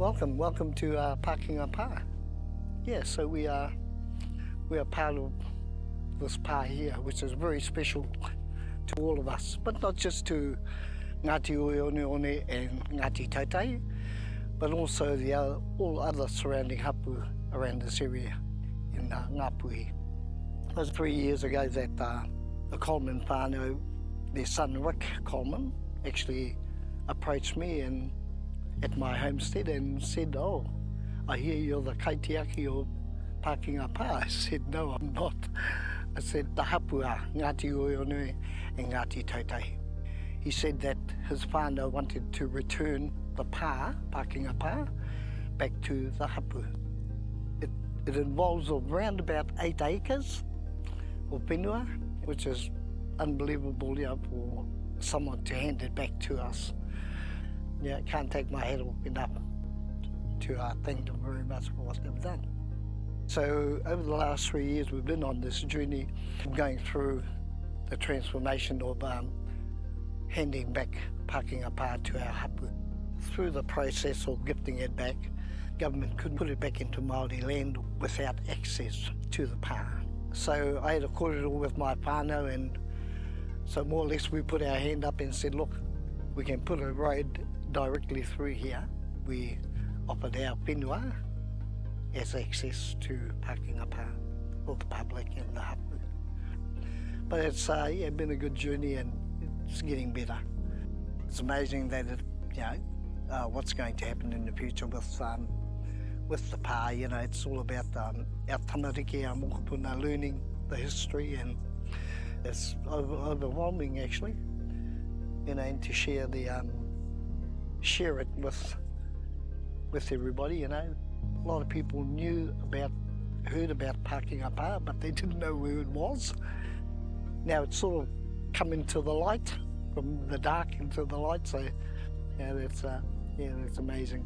Welcome to Pākinga Pā. Yeah, so we are part of this pā here, which is very special to all of us, but not just to Ngāti Ueoneone and Ngāti Tautahi, but also all other surrounding hapū around this area in Ngāpuhi. It was 3 years ago that the Coleman whānau, their son Rick Coleman, actually approached me and at my homestead and said, "Oh, I hear you're the kaitiaki of Pākinga Pā." I said, "No, I'm not." I said, "The hapū are Ngāti Ueoneone and Ngāti Tautahi." He said that his whānau wanted to return the pā, Pākinga Pā, back to the hapū. It involves around about 8 acres of whenua, which is unbelievable, for someone to hand it back to us. I can't take my head off enough to thank them very much for what they've done. So over the last 3 years we've been on this journey going through the transformation of handing back Pākinga Pā to our hapū. Through the process of gifting it back, government couldn't put it back into Māori land without access to the pā. So I had a korero with my whānau, and so more or less we put our hand up and said, look, we can put a road directly through here. We offered our whenua as access to Pākinga Pā for the public and the hapū. But it's been a good journey and it's getting better. It's amazing that what's going to happen in the future with the pā. It's all about our tamariki, our mokopuna, learning the history, and it's overwhelming actually. And to share it with everybody. A lot of people heard about Pākinga Pā, but they didn't know where it was. Now it's sort of come into the light, from the dark into the light. So that's amazing.